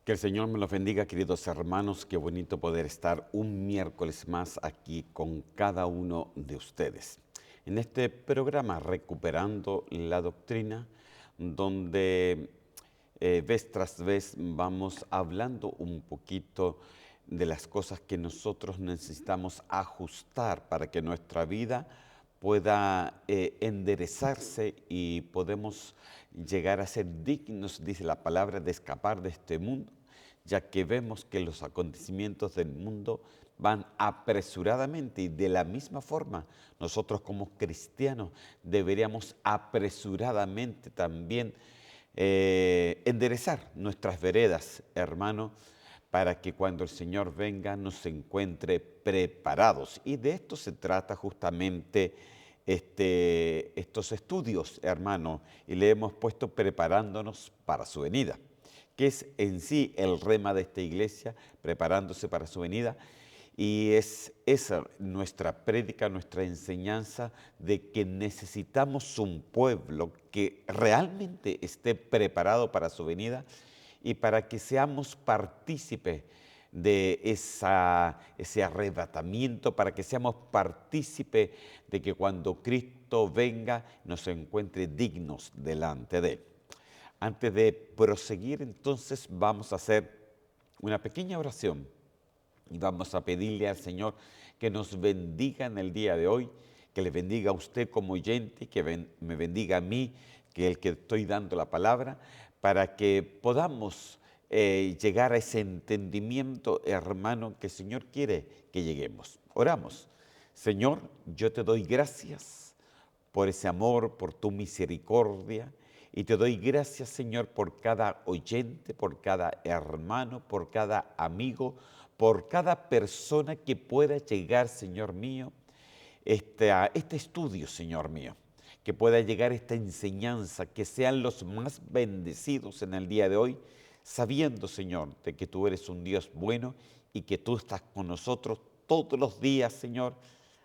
Que el Señor me los bendiga, queridos hermanos. Qué bonito poder estar un miércoles más aquí con cada uno de ustedes. En este programa, Recuperando la Doctrina, donde vez tras vez vamos hablando un poquito de las cosas que nosotros necesitamos ajustar para que nuestra vida pueda enderezarse y podemos llegar a ser dignos, dice la palabra, de escapar de este mundo, ya que vemos que los acontecimientos del mundo van apresuradamente y de la misma forma nosotros como cristianos deberíamos apresuradamente también enderezar nuestras veredas, hermano, para que cuando el Señor venga nos encuentre preparados. Y de esto se trata justamente estos estudios, hermano, y le hemos puesto preparándonos para su venida, que es en sí el rema de esta iglesia, preparándose para su venida. Y es esa nuestra prédica, nuestra enseñanza de que necesitamos un pueblo que realmente esté preparado para su venida y para que seamos partícipes de ese arrebatamiento, para que seamos partícipes de que cuando Cristo venga nos encuentre dignos delante de Él. Antes de proseguir, entonces, vamos a hacer una pequeña oración y vamos a pedirle al Señor que nos bendiga en el día de hoy, que le bendiga a usted como oyente, que me bendiga a mí, que el que estoy dando la palabra, para que podamos llegar a ese entendimiento, hermano, que el Señor quiere que lleguemos. Oramos. Señor, yo te doy gracias por ese amor, por tu misericordia. Y te doy gracias, Señor, por cada oyente, por cada hermano, por cada amigo, por cada persona que pueda llegar, Señor mío, a este estudio, Señor mío, que pueda llegar esta enseñanza, que sean los más bendecidos en el día de hoy, sabiendo, Señor, de que tú eres un Dios bueno y que tú estás con nosotros todos los días, Señor,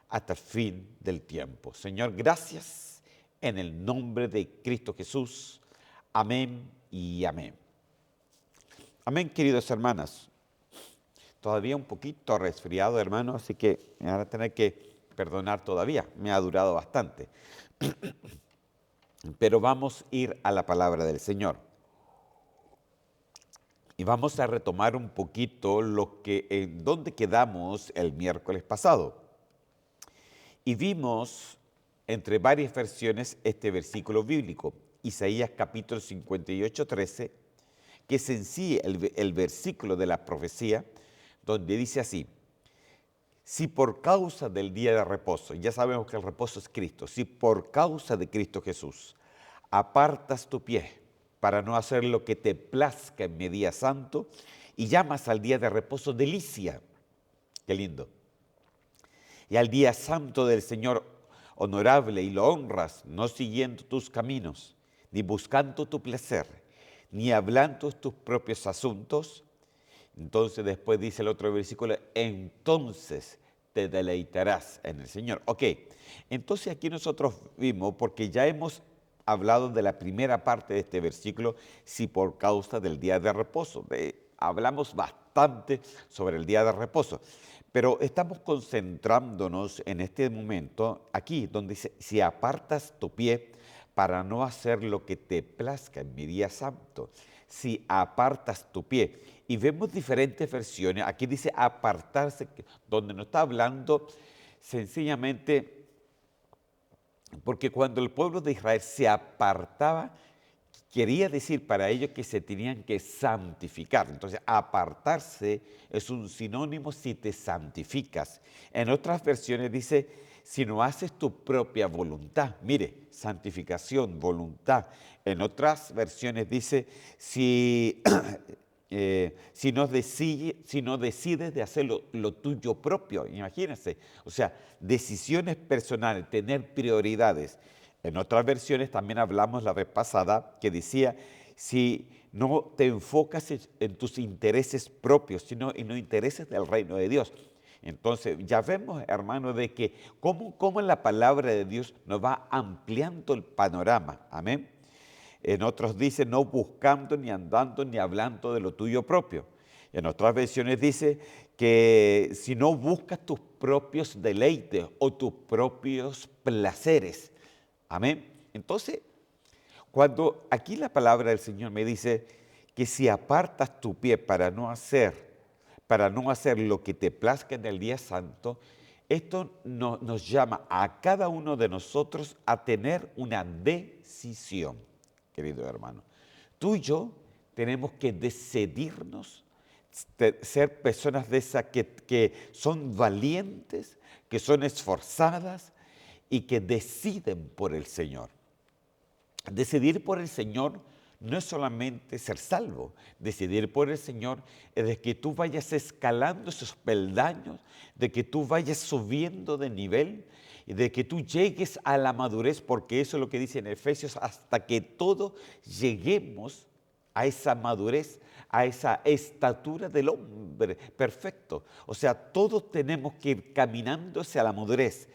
hasta el fin del tiempo. Señor, gracias en el nombre de Cristo Jesús. Amén y amén. Amén, queridas hermanas. Todavía un poquito resfriado, hermano, así que me van a tener que perdonar todavía. Me ha durado bastante. Pero vamos a ir a la palabra del Señor. Y vamos a retomar un poquito en donde quedamos el miércoles pasado. Y vimos entre varias versiones este versículo bíblico, Isaías capítulo 58, 13, que es en sí el versículo de la profecía, donde dice así: si por causa del día de reposo, ya sabemos que el reposo es Cristo, si por causa de Cristo Jesús apartas tu pie para no hacer lo que te plazca en mi día santo y llamas al día de reposo delicia, qué lindo, y al día santo del Señor honorable y lo honras, no siguiendo tus caminos, ni buscando tu placer, ni hablando tus propios asuntos. Entonces después dice el otro versículo, entonces te deleitarás en el Señor. Ok, entonces aquí nosotros vimos, porque ya hemos hablado de la primera parte de este versículo, si por causa del día de reposo. Hablamos bastante sobre el día de reposo, pero estamos concentrándonos en este momento aquí, donde dice, si apartas tu pie para no hacer lo que te plazca en mi día santo, si apartas tu pie. Y vemos diferentes versiones. Aquí dice apartarse, donde no está hablando sencillamente, porque cuando el pueblo de Israel se apartaba, quería decir para ellos que se tenían que santificar. Entonces, apartarse es un sinónimo si te santificas. En otras versiones dice, si no haces tu propia voluntad. Mire, santificación, voluntad. En otras versiones dice, si no decides de hacer lo tuyo propio. Imagínense, o sea, decisiones personales, tener prioridades. En otras versiones también hablamos la vez pasada que decía, si no te enfocas en tus intereses propios, sino en los intereses del reino de Dios. Entonces, ya vemos, hermano, de que cómo la palabra de Dios nos va ampliando el panorama. Amén. En otros dice, no buscando, ni andando, ni hablando de lo tuyo propio. En otras versiones dice que si no buscas tus propios deleites o tus propios placeres. Amén. Entonces, cuando aquí la palabra del Señor me dice que si apartas tu pie para no hacer lo que te plazca en el día santo, esto nos llama a cada uno de nosotros a tener una decisión, querido hermano. Tú y yo tenemos que decidirnos ser personas de esas que son valientes, que son esforzadas y que deciden por el Señor. Decidir por el Señor no es solamente ser salvo. Decidir por el Señor es de que tú vayas escalando esos peldaños, de que tú vayas subiendo de nivel y de que tú llegues a la madurez, porque eso es lo que dice en Efesios, hasta que todos lleguemos a esa madurez, a esa estatura del hombre perfecto. O sea, todos tenemos que ir caminando hacia la madurez.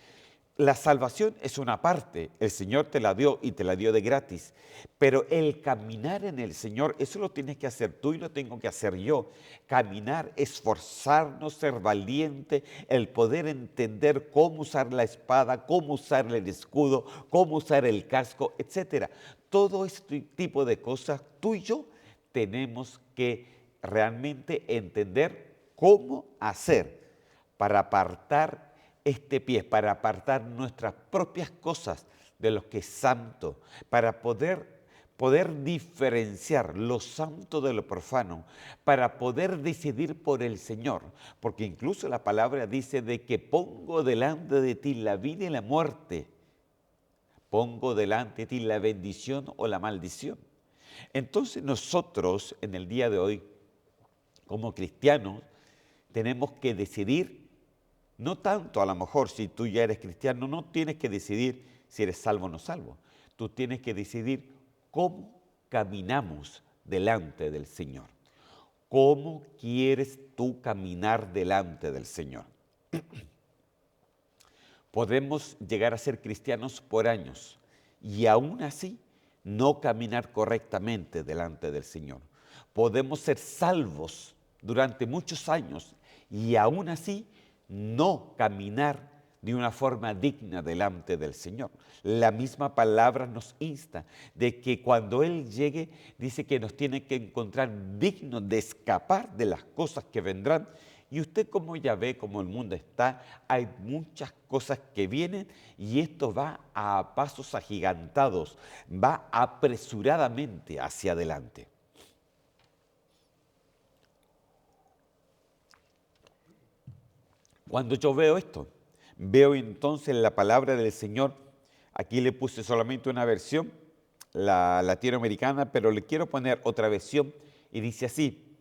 La salvación es una parte, el Señor te la dio y te la dio de gratis, pero el caminar en el Señor, eso lo tienes que hacer tú y lo tengo que hacer yo. Caminar, esforzarnos, ser valiente, el poder entender cómo usar la espada, cómo usar el escudo, cómo usar el casco, etc. Todo este tipo de cosas, tú y yo tenemos que realmente entender cómo hacer para apartar este pie, para apartar nuestras propias cosas de lo que es santo, para poder diferenciar lo santo de lo profano, para poder decidir por el Señor, porque incluso la palabra dice de que pongo delante de ti la vida y la muerte, pongo delante de ti la bendición o la maldición. Entonces nosotros en el día de hoy, como cristianos, tenemos que decidir. No tanto, a lo mejor, si tú ya eres cristiano, no tienes que decidir si eres salvo o no salvo. Tú tienes que decidir cómo caminamos delante del Señor. ¿Cómo quieres tú caminar delante del Señor? Podemos llegar a ser cristianos por años y aún así no caminar correctamente delante del Señor. Podemos ser salvos durante muchos años y aún así no caminar de una forma digna delante del Señor. La misma palabra nos insta de que cuando Él llegue, dice que nos tiene que encontrar dignos de escapar de las cosas que vendrán. Y usted, como ya ve cómo el mundo está, hay muchas cosas que vienen y esto va a pasos agigantados, va apresuradamente hacia adelante. Cuando yo veo esto, veo entonces la palabra del Señor. Aquí le puse solamente una versión, la latinoamericana, pero le quiero poner otra versión y dice así: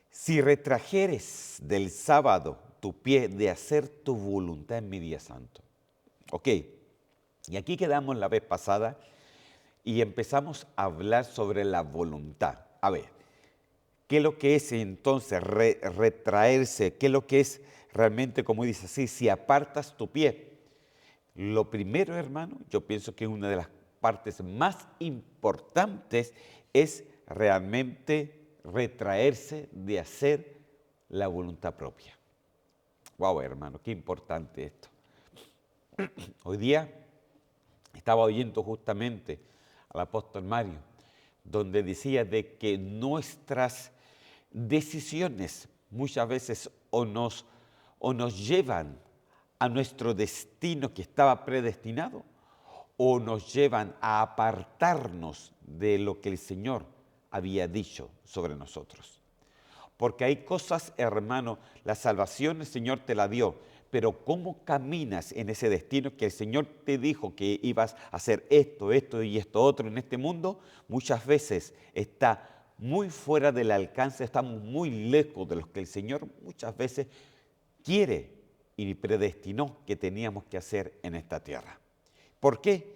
si retrajeres del sábado tu pie de hacer tu voluntad en mi día santo. Ok, y aquí quedamos la vez pasada y empezamos a hablar sobre la voluntad. A ver, ¿qué es lo que es entonces retraerse? ¿Qué es lo que es realmente, como dice así, si apartas tu pie? Lo primero, hermano, yo pienso que una de las partes más importantes es realmente retraerse de hacer la voluntad propia. Wow, hermano, qué importante esto. Hoy día estaba oyendo justamente al apóstol Mario, donde decía de que nuestras decisiones muchas veces o nos llevan a nuestro destino que estaba predestinado o nos llevan a apartarnos de lo que el Señor había dicho sobre nosotros. Porque hay cosas, hermano, la salvación el Señor te la dio, pero cómo caminas en ese destino que el Señor te dijo que ibas a hacer esto, esto y esto otro en este mundo, muchas veces está muy fuera del alcance, estamos muy lejos de lo que el Señor muchas veces quiere y predestinó que teníamos que hacer en esta tierra. ¿Por qué?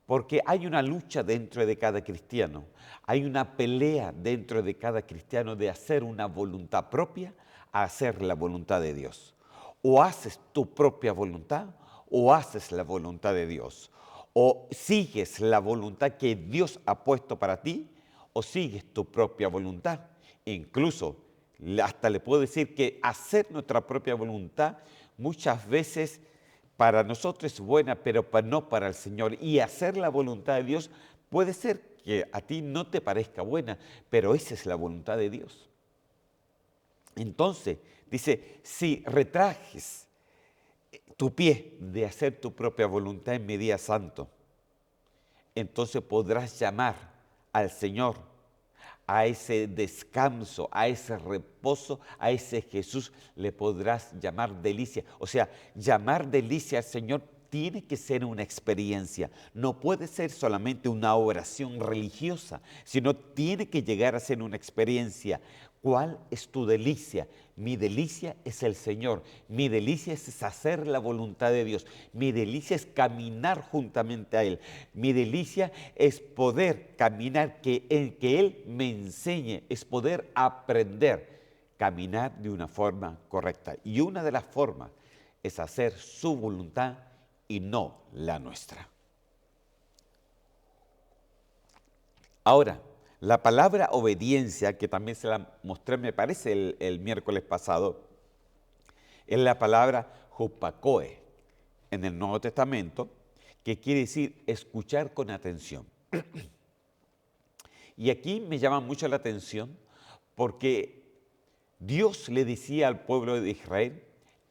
Porque hay una lucha dentro de cada cristiano, hay una pelea dentro de cada cristiano de hacer una voluntad propia a hacer la voluntad de Dios. O haces tu propia voluntad o haces la voluntad de Dios. O sigues la voluntad que Dios ha puesto para ti, o sigues tu propia voluntad. Incluso hasta le puedo decir que hacer nuestra propia voluntad muchas veces para nosotros es buena, pero no para el Señor. Y hacer la voluntad de Dios puede ser que a ti no te parezca buena, pero esa es la voluntad de Dios. Entonces, dice, si retrajes tu pie de hacer tu propia voluntad en mi día santo, entonces podrás llamar al Señor a ese descanso, a ese reposo, a ese Jesús, le podrás llamar delicia. O sea, llamar delicia al Señor tiene que ser una experiencia, no puede ser solamente una oración religiosa, sino tiene que llegar a ser una experiencia. ¿Cuál es tu delicia? Mi delicia es el Señor, mi delicia es hacer la voluntad de Dios, mi delicia es caminar juntamente a Él, mi delicia es poder caminar, en que Él me enseñe, es poder aprender, caminar de una forma correcta. Y una de las formas es hacer su voluntad y no la nuestra. Ahora, la palabra obediencia, que también se la mostré, me parece, el miércoles pasado, es la palabra hupakoe en el Nuevo Testamento, que quiere decir escuchar con atención. Y aquí me llama mucho la atención porque Dios le decía al pueblo de Israel,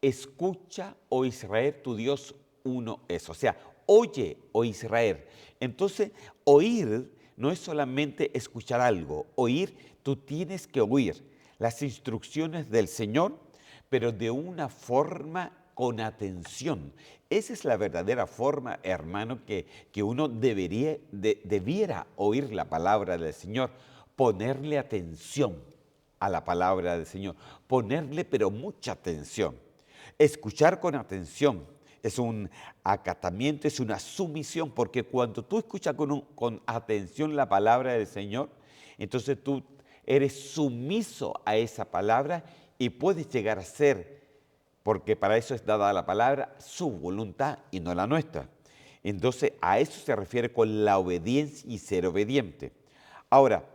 escucha, oh Israel, tu Dios uno es. O sea, oye, oh Israel. Entonces, oír no es solamente escuchar algo. Oír, tú tienes que oír las instrucciones del Señor, pero de una forma con atención. Esa es la verdadera forma, hermano, que uno debiera oír la palabra del Señor, ponerle atención a la palabra del Señor, ponerle pero mucha atención. Escuchar con atención es un acatamiento, es una sumisión, porque cuando tú escuchas con atención la palabra del Señor, entonces tú eres sumiso a esa palabra y puedes llegar a ser, porque para eso es dada la palabra, su voluntad y no la nuestra. Entonces a eso se refiere con la obediencia y ser obediente. Ahora,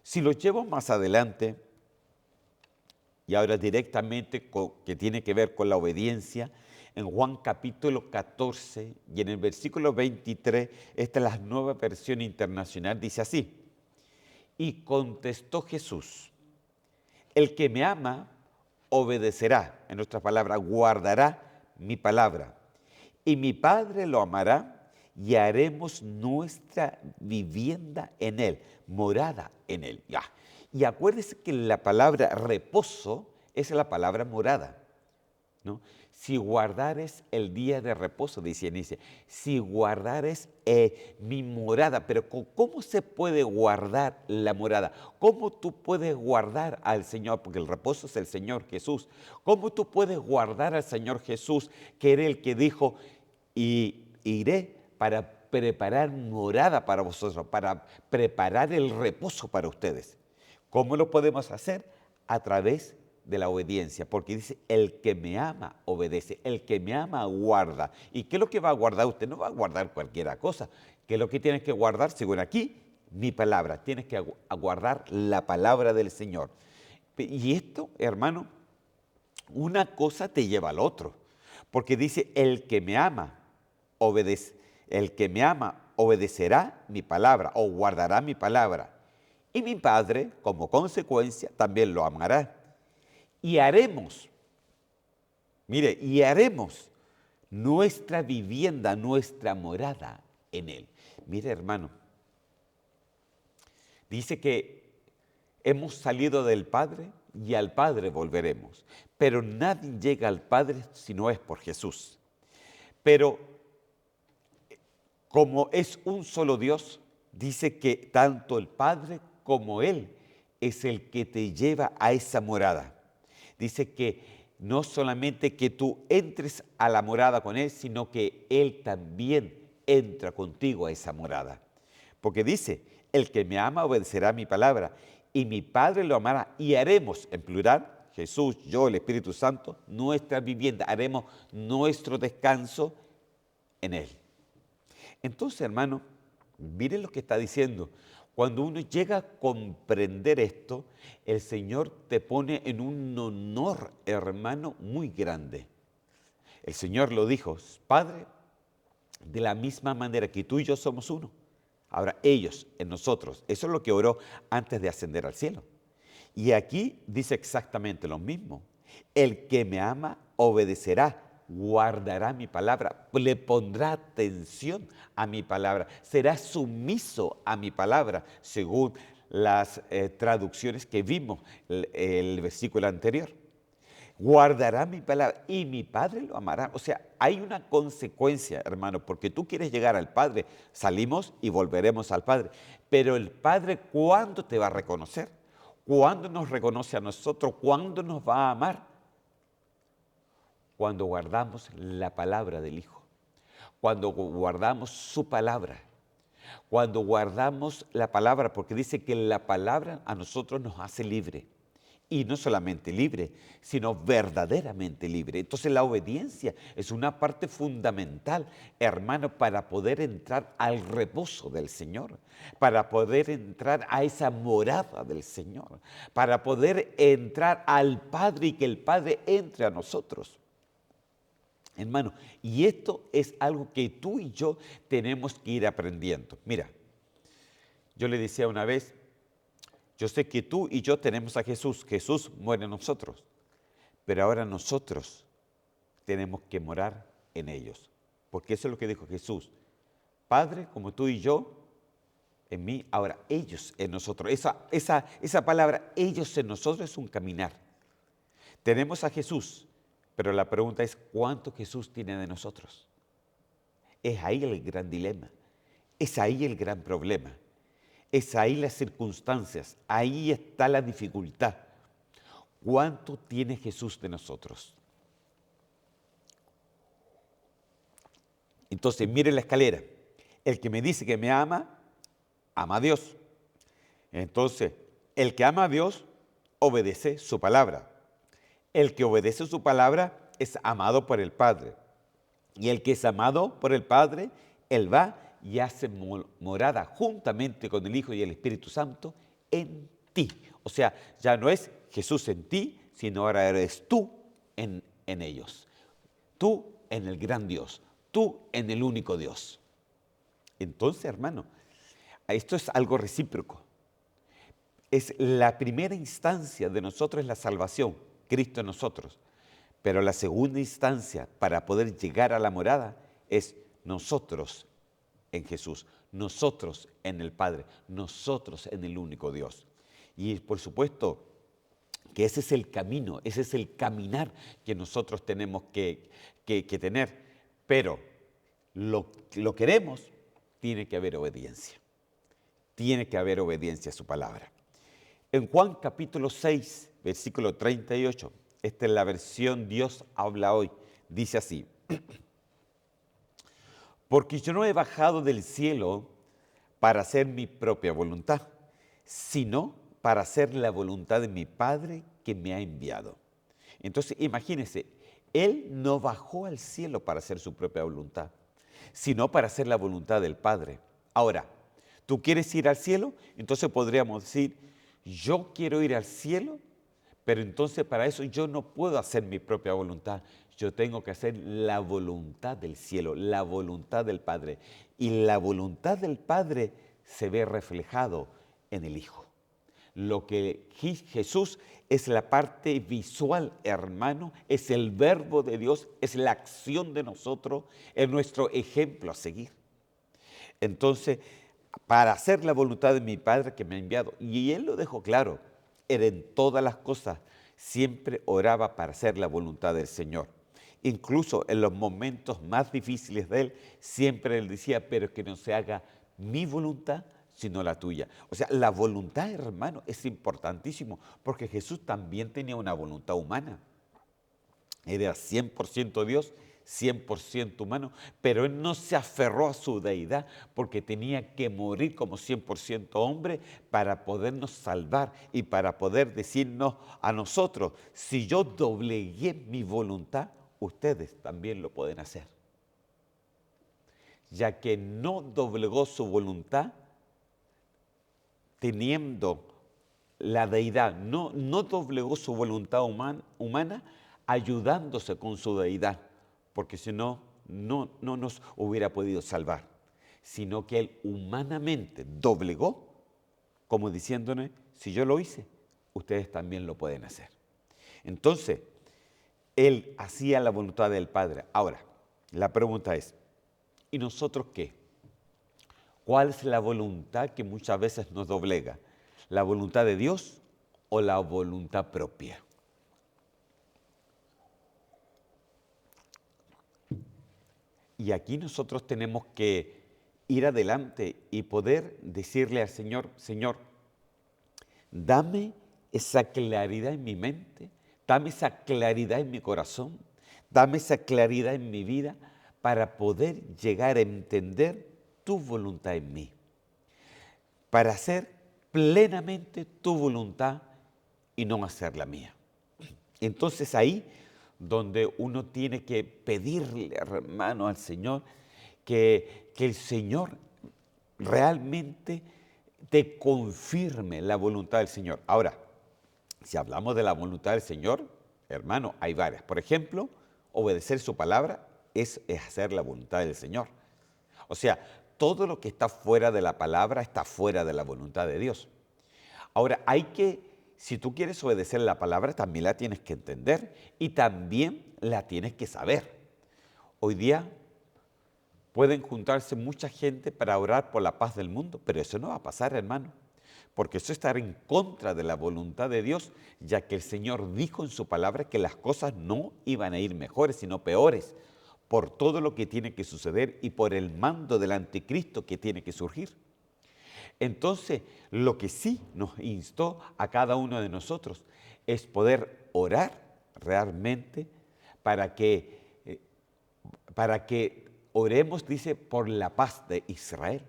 si lo llevo más adelante, y ahora directamente que tiene que ver con la obediencia, en Juan capítulo 14 y en el versículo 23, esta es la nueva versión internacional, dice así, y contestó Jesús, el que me ama obedecerá, en otras palabras, guardará mi palabra, y mi Padre lo amará y haremos nuestra vivienda en él, morada en él. Ya. Y acuérdese que la palabra reposo es la palabra morada, ¿no? Si guardares el día de reposo, dice, si guardares mi morada, pero ¿cómo se puede guardar la morada? ¿Cómo tú puedes guardar al Señor? Porque el reposo es el Señor Jesús. ¿Cómo tú puedes guardar al Señor Jesús, que era el que dijo, y iré para preparar morada para vosotros, para preparar el reposo para ustedes? ¿Cómo lo podemos hacer? A través de la obediencia, porque dice, el que me ama obedece, el que me ama guarda. ¿Y qué es lo que va a guardar usted? No va a guardar cualquier cosa. ¿Qué es lo que tienes que guardar? Según aquí, mi palabra. Tienes que guardar la palabra del Señor. Y esto, hermano, una cosa te lleva al otro, porque dice, el que me ama obedece, el que me ama obedecerá mi palabra o guardará mi palabra. Y mi Padre, como consecuencia, también lo amará. Y haremos, mire, y haremos nuestra vivienda, nuestra morada en Él. Mire, hermano, dice que hemos salido del Padre y al Padre volveremos, pero nadie llega al Padre si no es por Jesús. Pero como es un solo Dios, dice que tanto el Padre como Él es el que te lleva a esa morada. Dice que no solamente que tú entres a la morada con Él, sino que Él también entra contigo a esa morada. Porque dice, el que me ama obedecerá mi palabra, y mi Padre lo amará, y haremos, en plural, Jesús, yo, el Espíritu Santo, nuestra vivienda, haremos nuestro descanso en Él. Entonces, hermano, miren lo que está diciendo. Cuando uno llega a comprender esto, el Señor te pone en un honor, hermano, muy grande. El Señor lo dijo: Padre, de la misma manera que tú y yo somos uno, ahora ellos en nosotros. Eso es lo que oró antes de ascender al cielo. Y aquí dice exactamente lo mismo. El que me ama obedecerá, guardará mi palabra, le pondrá atención a mi palabra, será sumiso a mi palabra, según las traducciones que vimos el versículo anterior. Guardará mi palabra y mi Padre lo amará. O sea, hay una consecuencia, hermano, porque tú quieres llegar al Padre. Salimos y volveremos al Padre. Pero el Padre, ¿cuándo te va a reconocer? ¿Cuándo nos reconoce a nosotros? ¿Cuándo nos va a amar? Cuando guardamos la palabra del Hijo. Cuando guardamos su palabra. Cuando guardamos la palabra, porque dice que la palabra a nosotros nos hace libre. Y no solamente libre, sino verdaderamente libre. Entonces la obediencia es una parte fundamental, hermano, para poder entrar al reposo del Señor, para poder entrar a esa morada del Señor, para poder entrar al Padre y que el Padre entre a nosotros. Hermano, y esto es algo que tú y yo tenemos que ir aprendiendo. Mira, yo le decía una vez, yo sé que tú y yo tenemos a Jesús, Jesús muere en nosotros, pero ahora nosotros tenemos que morar en ellos, porque eso es lo que dijo Jesús. Padre, como tú y yo, en mí, ahora ellos en nosotros. Esa palabra, ellos en nosotros, es un caminar. Tenemos a Jesús, pero la pregunta es, ¿cuánto Jesús tiene de nosotros? Es ahí el gran dilema, es ahí el gran problema. Es ahí las circunstancias, ahí está la dificultad. ¿Cuánto tiene Jesús de nosotros? Entonces, mire la escalera. El que me dice que me ama, ama a Dios. Entonces, el que ama a Dios, obedece su palabra. El que obedece su palabra es amado por el Padre. Y el que es amado por el Padre, Él va y hace morada juntamente con el Hijo y el Espíritu Santo en ti. O sea, ya no es Jesús en ti, sino ahora eres tú en ellos. Tú en el gran Dios, tú en el único Dios. Entonces, hermano, esto es algo recíproco. Es la primera instancia de nosotros, es la salvación, Cristo en nosotros. Pero la segunda instancia para poder llegar a la morada es nosotros en Jesús, nosotros en el Padre, nosotros en el único Dios. Y por supuesto que ese es el camino, ese es el caminar que nosotros tenemos que tener. Pero lo queremos, tiene que haber obediencia. Tiene que haber obediencia a su palabra. En Juan capítulo 6, versículo 38, esta es la versión Dios habla hoy, dice así: porque yo no he bajado del cielo para hacer mi propia voluntad, sino para hacer la voluntad de mi Padre que me ha enviado. Entonces, imagínense, Él no bajó al cielo para hacer su propia voluntad, sino para hacer la voluntad del Padre. Ahora, ¿tú quieres ir al cielo? Entonces podríamos decir, yo quiero ir al cielo, pero entonces para eso yo no puedo hacer mi propia voluntad. Yo tengo que hacer la voluntad del cielo, la voluntad del Padre. Y la voluntad del Padre se ve reflejado en el Hijo. Lo que Jesús es la parte visual, hermano, es el verbo de Dios, es la acción de nosotros, es nuestro ejemplo a seguir. Entonces, para hacer la voluntad de mi Padre que me ha enviado, y Él lo dejó claro, era en todas las cosas, siempre oraba para hacer la voluntad del Señor. Incluso en los momentos más difíciles de Él, siempre Él decía, pero que no se haga mi voluntad, sino la tuya. O sea, la voluntad, hermano, es importantísimo, porque Jesús también tenía una voluntad humana. Era 100% Dios, 100% humano, pero Él no se aferró a su deidad porque tenía que morir como 100% hombre para podernos salvar y para poder decirnos a nosotros, si yo doblegué mi voluntad, ustedes también lo pueden hacer. ya que no doblegó su voluntad teniendo la deidad, no doblegó su voluntad humana ayudándose con su deidad, porque si no, no nos hubiera podido salvar, sino que él humanamente doblegó, como diciéndonos, si yo lo hice, ustedes también lo pueden hacer. Entonces, él hacía la voluntad del Padre. Ahora, la pregunta es, ¿y nosotros qué? ¿Cuál es la voluntad que muchas veces nos doblega? ¿La voluntad de Dios o la voluntad propia? Y aquí nosotros tenemos que ir adelante y poder decirle al Señor, Señor, dame esa claridad en mi mente, dame esa claridad en mi corazón, dame esa claridad en mi vida para poder llegar a entender tu voluntad en mí, para hacer plenamente tu voluntad y no hacer la mía. Entonces ahí donde uno tiene que pedirle, hermano, al Señor, que el Señor realmente te confirme la voluntad del Señor. Ahora, si hablamos de la voluntad del Señor, hermano, hay varias. Por ejemplo, obedecer su palabra es hacer la voluntad del Señor. O sea, todo lo que está fuera de la palabra está fuera de la voluntad de Dios. Ahora, si tú quieres obedecer la palabra, también la tienes que entender y también la tienes que saber. Hoy día pueden juntarse mucha gente para orar por la paz del mundo, pero eso no va a pasar, hermano, porque eso estará en contra de la voluntad de Dios, ya que el Señor dijo en su palabra que las cosas no iban a ir mejores, sino peores, por todo lo que tiene que suceder y por el mando del anticristo que tiene que surgir. Entonces, lo que sí nos instó a cada uno de nosotros es poder orar realmente para que oremos, dice, por la paz de Israel.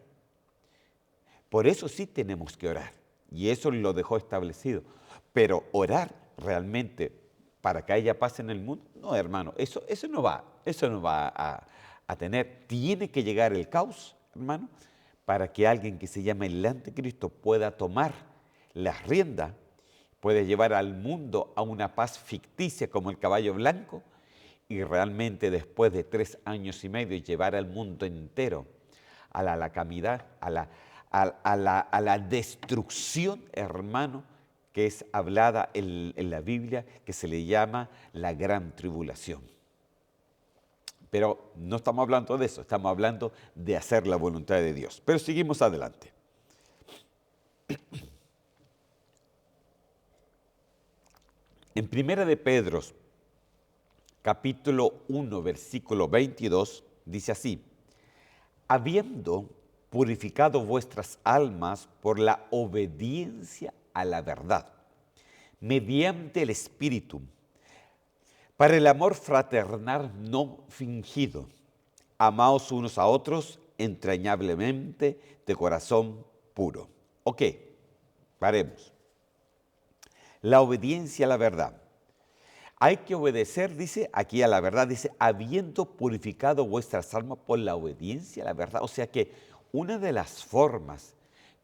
Por eso sí tenemos que orar, y eso lo dejó establecido. Pero orar realmente para que haya paz en el mundo, no, hermano, eso no va a tener. Tiene que llegar el caos, hermano, para que alguien que se llama el anticristo pueda tomar las riendas, puede llevar al mundo a una paz ficticia como el caballo blanco y realmente después de 3 años y medio llevar al mundo entero a la calamidad, a la destrucción, hermano, que es hablada en la Biblia, que se le llama la gran tribulación. Pero no estamos hablando de eso, estamos hablando de hacer la voluntad de Dios. Pero seguimos adelante. En Primera de Pedro, capítulo 1, versículo 22, dice así: habiendo purificado vuestras almas por la obediencia a la verdad, mediante el Espíritu, para el amor fraternal no fingido, amaos unos a otros entrañablemente de corazón puro. Ok, paremos. La obediencia a la verdad. Hay que obedecer, dice, aquí a la verdad, dice, habiendo purificado vuestras almas por la obediencia a la verdad. O sea que una de las formas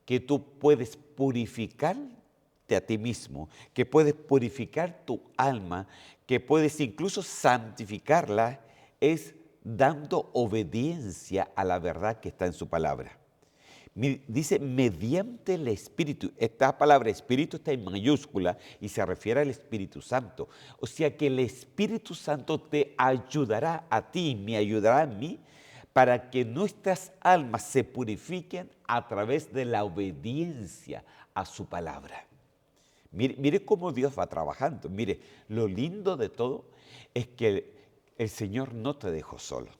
que tú puedes purificarte a ti mismo, que puedes purificar tu alma, que puedes incluso santificarla, es dando obediencia a la verdad que está en su palabra. Dice, mediante el Espíritu. Esta palabra Espíritu está en mayúscula y se refiere al Espíritu Santo. O sea que el Espíritu Santo te ayudará a ti, me ayudará a mí, para que nuestras almas se purifiquen a través de la obediencia a su palabra. Mire cómo Dios va trabajando. Mire, lo lindo de todo es que el Señor no te dejó solo.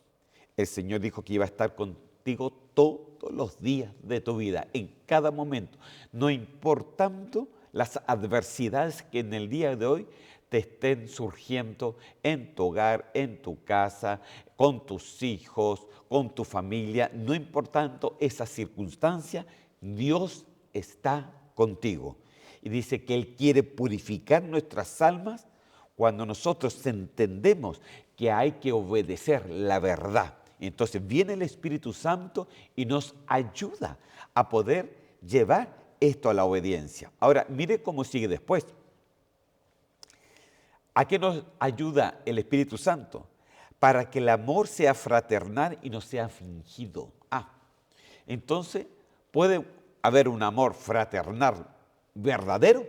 El Señor dijo que iba a estar contigo todos los días de tu vida, en cada momento, no importando las adversidades que en el día de hoy te estén surgiendo en tu hogar, en tu casa, con tus hijos, con tu familia, no importando esa circunstancia, Dios está contigo. Y dice que Él quiere purificar nuestras almas cuando nosotros entendemos que hay que obedecer la verdad Entonces viene el Espíritu Santo y nos ayuda a poder llevar esto a la obediencia. Ahora, mire cómo sigue después. ¿A qué nos ayuda el Espíritu Santo? Para que el amor sea fraternal y no sea fingido. Entonces puede haber un amor fraternal verdadero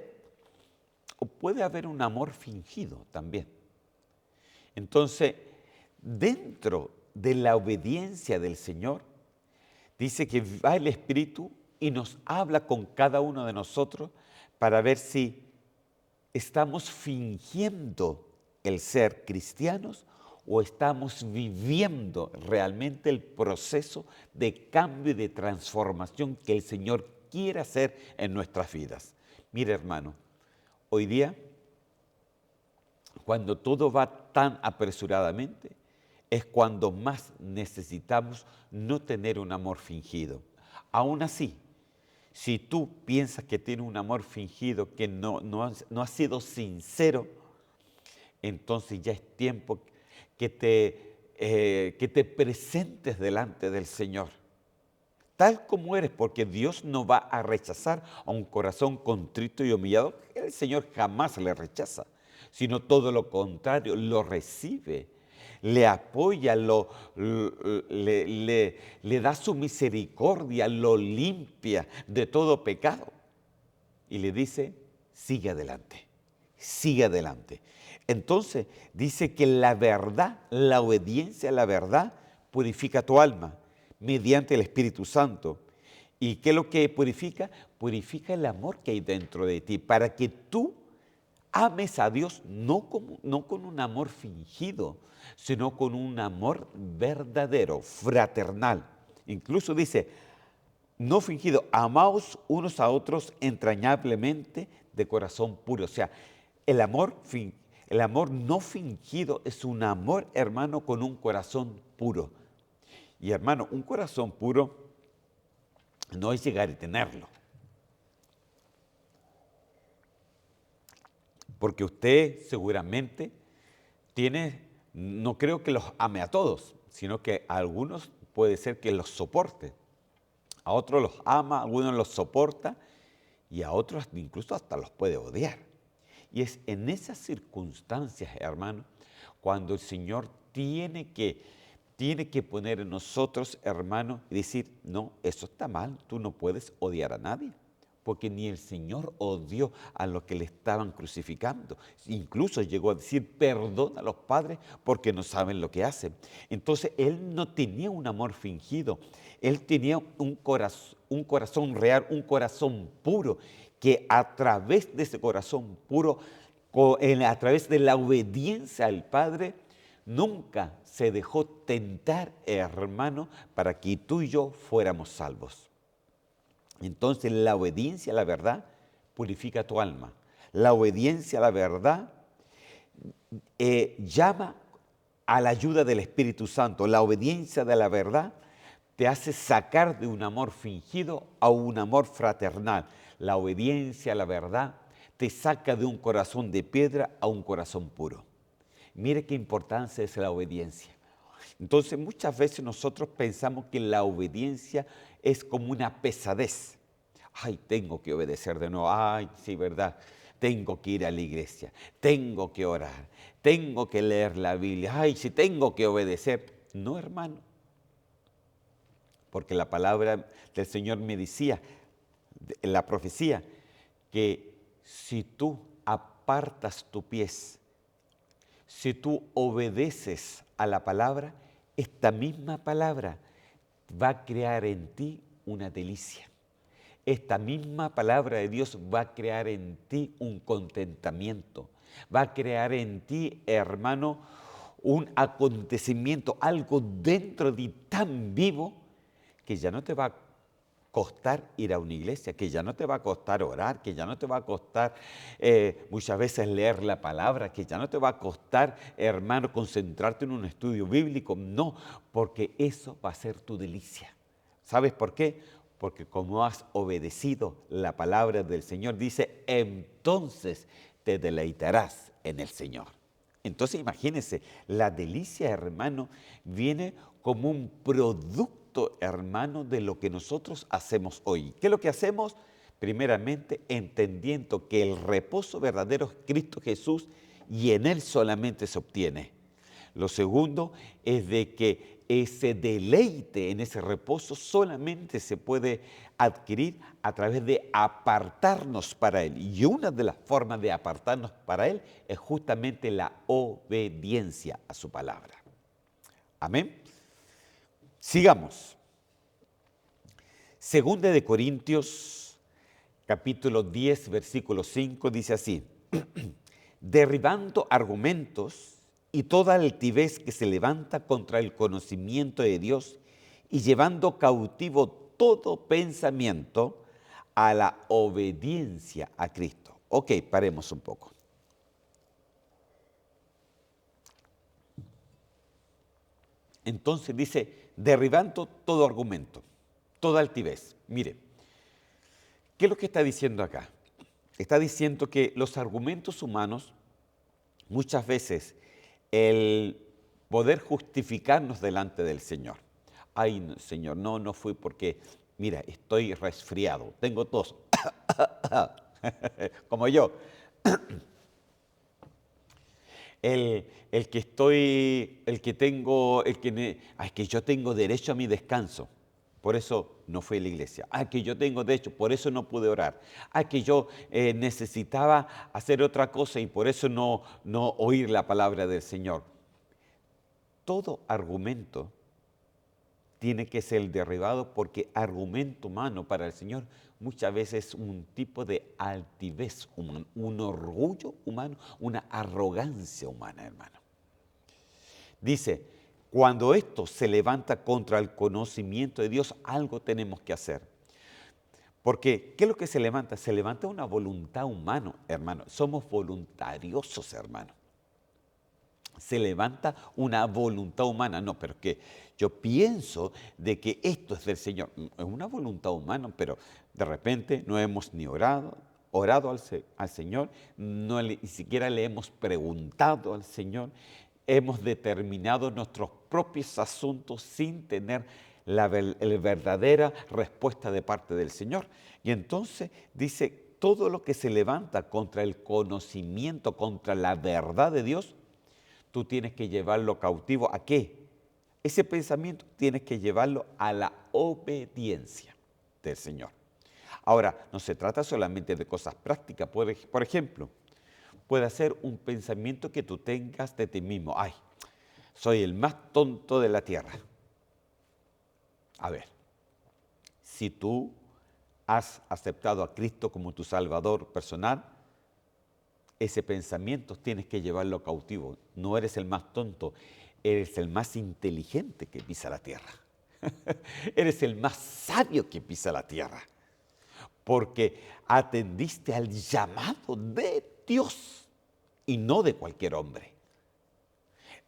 o puede haber un amor fingido también. Entonces, dentro de la obediencia del Señor, dice que va el Espíritu y nos habla con cada uno de nosotros para ver si estamos fingiendo el ser cristianos o estamos viviendo realmente el proceso de cambio y de transformación que el Señor quiere hacer en nuestras vidas. Mire, hermano, hoy día, cuando todo va tan apresuradamente, es cuando más necesitamos no tener un amor fingido. Aún así, si tú piensas que tienes un amor fingido, que no ha sido sincero, entonces ya es tiempo que te presentes delante del Señor, tal como eres, porque Dios no va a rechazar a un corazón contrito y humillado. El Señor jamás le rechaza, sino todo lo contrario, lo recibe, le apoya, le da su misericordia, lo limpia de todo pecado y le dice, sigue adelante, sigue adelante. Entonces dice que la verdad, la obediencia a la verdad purifica tu alma mediante el Espíritu Santo. ¿Y qué es lo que purifica? Purifica el amor que hay dentro de ti para que tú ames a Dios no con un amor fingido, sino con un amor verdadero, fraternal. Incluso dice, no fingido, amaos unos a otros entrañablemente de corazón puro. O sea, el amor no fingido es un amor, hermano, con un corazón puro. Y hermano, un corazón puro no es llegar y tenerlo. Porque usted seguramente no creo que los ame a todos, sino que a algunos puede ser que los soporte. A otros los ama, a algunos los soporta y a otros incluso hasta los puede odiar. Y es en esas circunstancias, hermano, cuando el Señor tiene que poner en nosotros, hermano, y decir, no, eso está mal, tú no puedes odiar a nadie. Porque ni el Señor odió a los que le estaban crucificando. Incluso llegó a decir, perdona a los padres porque no saben lo que hacen. Entonces, Él no tenía un amor fingido. Él tenía un corazón real, un corazón puro, que a través de ese corazón puro, a través de la obediencia al Padre, nunca se dejó tentar, hermano, para que tú y yo fuéramos salvos. Entonces la obediencia a la verdad purifica tu alma. La obediencia a la verdad llama a la ayuda del Espíritu Santo. La obediencia de la verdad te hace sacar de un amor fingido a un amor fraternal. La obediencia a la verdad te saca de un corazón de piedra a un corazón puro. Mire qué importancia es la obediencia. Entonces muchas veces nosotros pensamos que la obediencia es como una pesadez. Ay, tengo que obedecer de nuevo. Ay, sí, verdad. Tengo que ir a la iglesia. Tengo que orar. Tengo que leer la Biblia. Ay, sí, tengo que obedecer. No, hermano. Porque la palabra del Señor me decía, en la profecía, que si tú apartas tu pies, si tú obedeces a la palabra, esta misma palabra va a crear en ti una delicia. Esta misma palabra de Dios va a crear en ti un contentamiento. Va a crear en ti, hermano, un acontecimiento, algo dentro de ti tan vivo que ya no te va a costar ir a una iglesia, que ya no te va a costar orar, que ya no te va a costar muchas veces leer la palabra, que ya no te va a costar, hermano, concentrarte en un estudio bíblico. No, porque eso va a ser tu delicia. ¿Sabes por qué? Porque como has obedecido la palabra del Señor, dice, entonces te deleitarás en el Señor. Entonces imagínense, la delicia, hermano, viene como un producto, hermano, de lo que nosotros hacemos hoy. ¿Qué es lo que hacemos? Primeramente, entendiendo que el reposo verdadero es Cristo Jesús y en Él solamente se obtiene. Lo segundo es de que ese deleite en ese reposo solamente se puede adquirir a través de apartarnos para Él. Y una de las formas de apartarnos para Él es justamente la obediencia a su palabra. Amén. Sigamos. Segunda de Corintios, capítulo 10, versículo 5, dice así: derribando argumentos y toda altivez que se levanta contra el conocimiento de Dios y llevando cautivo todo pensamiento a la obediencia a Cristo. Ok, paremos un poco. Entonces dice, derribando todo argumento, toda altivez. Mire, ¿qué es lo que está diciendo acá? Está diciendo que los argumentos humanos, muchas veces, el poder justificarnos delante del Señor. Ay, no, Señor, no fui porque, mira, estoy resfriado, tengo tos, como yo. Es que yo tengo derecho a mi descanso, por eso no fui a la iglesia. Que yo tengo derecho, por eso no pude orar. Que yo necesitaba hacer otra cosa y por eso no oír la palabra del Señor. Todo argumento tiene que ser derribado porque argumento humano para el Señor muchas veces es un tipo de altivez humana, un orgullo humano, una arrogancia humana, hermano. Dice, cuando esto se levanta contra el conocimiento de Dios, algo tenemos que hacer. Porque, ¿qué es lo que se levanta? Se levanta una voluntad humana, hermano. Somos voluntariosos, hermano. Se levanta una voluntad humana. No, pero que yo pienso de que esto es del Señor. Es una voluntad humana, pero de repente no hemos ni orado al Señor, ni siquiera le hemos preguntado al Señor. Hemos determinado nuestros propios asuntos sin tener la verdadera respuesta de parte del Señor. Y entonces dice, todo lo que se levanta contra el conocimiento, contra la verdad de Dios, tú tienes que llevarlo cautivo. ¿A qué? Ese pensamiento tienes que llevarlo a la obediencia del Señor. Ahora, no se trata solamente de cosas prácticas. Por ejemplo, puede ser un pensamiento que tú tengas de ti mismo. Ay, soy el más tonto de la tierra. A ver, si tú has aceptado a Cristo como tu Salvador personal, ese pensamiento tienes que llevarlo cautivo. No eres el más tonto, eres el más inteligente que pisa la tierra. Eres el más sabio que pisa la tierra. Porque atendiste al llamado de Dios y no de cualquier hombre.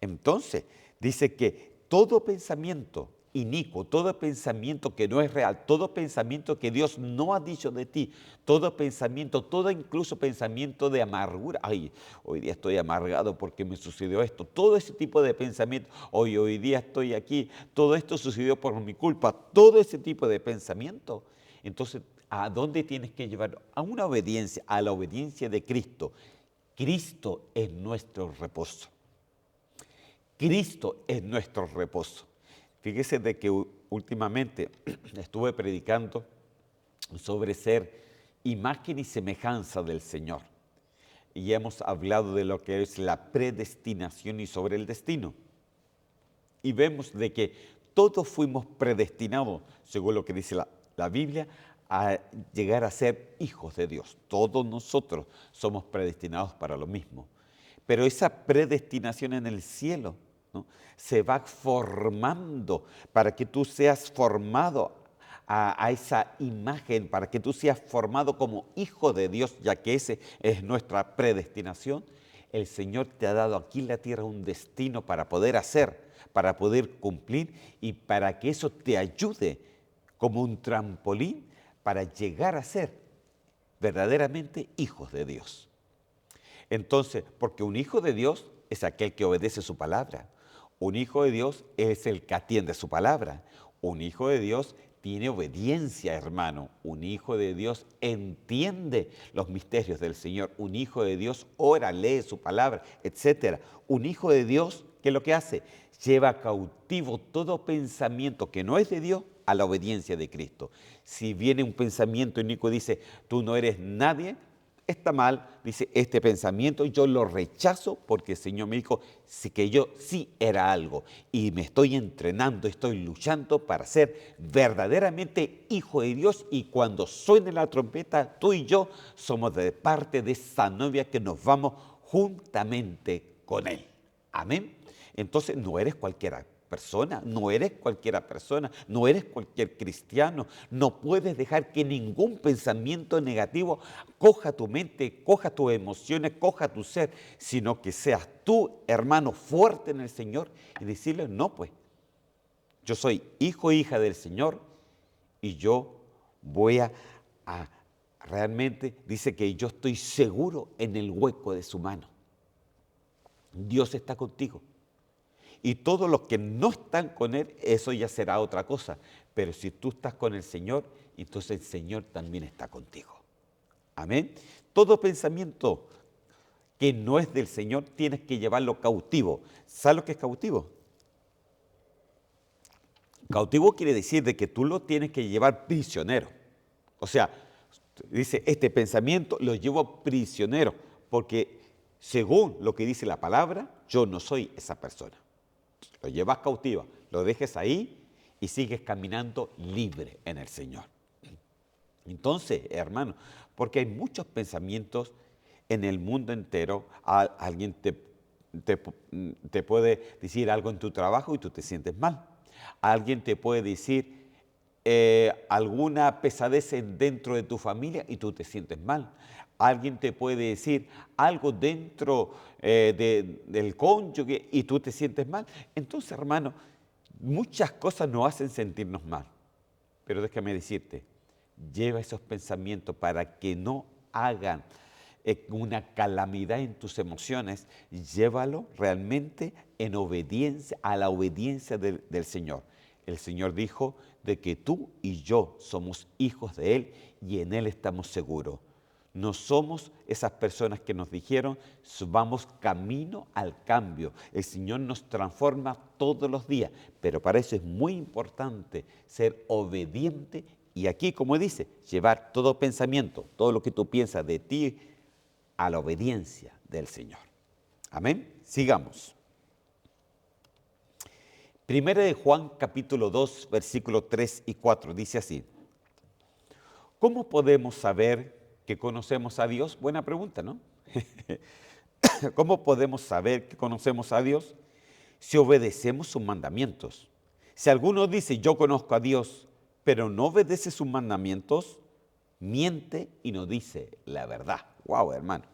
Entonces, dice que todo pensamiento inicuo, todo pensamiento que no es real, todo pensamiento que Dios no ha dicho de ti, todo pensamiento, todo incluso pensamiento de amargura. Ay, hoy día estoy amargado porque me sucedió esto. Todo ese tipo de pensamiento, hoy día estoy aquí, todo esto sucedió por mi culpa, todo ese tipo de pensamiento. Entonces, ¿a dónde tienes que llevarlo? A una obediencia, a la obediencia de Cristo. Cristo es nuestro reposo. Cristo es nuestro reposo. Fíjese de que últimamente estuve predicando sobre ser imagen y semejanza del Señor. Y hemos hablado de lo que es la predestinación y sobre el destino. Y vemos de que todos fuimos predestinados, según lo que dice la Biblia, a llegar a ser hijos de Dios. Todos nosotros somos predestinados para lo mismo. Pero esa predestinación en el cielo, ¿no?, se va formando para que tú seas formado a esa imagen, para que tú seas formado como hijo de Dios, ya que ese es nuestra predestinación. El Señor te ha dado aquí en la tierra un destino para poder hacer, para poder cumplir y para que eso te ayude como un trampolín para llegar a ser verdaderamente hijos de Dios. Entonces, porque un hijo de Dios es aquel que obedece su palabra. Un hijo de Dios es el que atiende su palabra. Un hijo de Dios tiene obediencia, hermano. Un hijo de Dios entiende los misterios del Señor. Un hijo de Dios ora, lee su palabra, etc. Un hijo de Dios, ¿qué es lo que hace? Lleva cautivo todo pensamiento que no es de Dios a la obediencia de Cristo. Si viene un pensamiento inicuo y dice, tú no eres nadie, está mal, dice, este pensamiento yo lo rechazo porque el Señor me dijo sí, que yo sí era algo y me estoy entrenando, estoy luchando para ser verdaderamente hijo de Dios, y cuando suene la trompeta, tú y yo somos de parte de esa novia que nos vamos juntamente con Él. Amén. Entonces no eres cualquiera persona, no eres cualquiera persona, no eres cualquier cristiano. No puedes dejar que ningún pensamiento negativo coja tu mente, coja tus emociones, coja tu ser, sino que seas tú, hermano, fuerte en el Señor y decirle, no, pues, yo soy hijo e hija del Señor y yo voy a realmente, dice que yo estoy seguro en el hueco de su mano. Dios está contigo. Y todos los que no están con Él, eso ya será otra cosa. Pero si tú estás con el Señor, entonces el Señor también está contigo. Amén. Todo pensamiento que no es del Señor tienes que llevarlo cautivo. ¿Sabes lo que es cautivo? Cautivo quiere decir de que tú lo tienes que llevar prisionero. O sea, dice, este pensamiento lo llevo prisionero, porque según lo que dice la palabra, yo no soy esa persona. Lo llevas cautiva, lo dejes ahí y sigues caminando libre en el Señor. Entonces, hermano, porque hay muchos pensamientos en el mundo entero. Alguien te puede decir algo en tu trabajo y tú te sientes mal. Alguien te puede decir alguna pesadez dentro de tu familia y tú te sientes mal. Alguien te puede decir algo dentro del cónyuge y tú te sientes mal. Entonces, hermano, muchas cosas nos hacen sentirnos mal. Pero déjame decirte, lleva esos pensamientos para que no hagan una calamidad en tus emociones. Llévalo realmente en obediencia, a la obediencia del Señor. El Señor dijo de que tú y yo somos hijos de Él y en Él estamos seguros. No somos esas personas que nos dijeron, vamos camino al cambio. El Señor nos transforma todos los días, pero para eso es muy importante ser obediente y aquí, como dice, llevar todo pensamiento, todo lo que tú piensas de ti, a la obediencia del Señor. Amén. Sigamos. Primera de Juan capítulo 2, versículos 3 y 4, dice así. ¿Cómo podemos saber que conocemos a Dios? Buena pregunta, ¿no? ¿Cómo podemos saber que conocemos a Dios? Si obedecemos sus mandamientos. Si alguno dice, yo conozco a Dios, pero no obedece sus mandamientos, miente y no dice la verdad. Wow, hermano.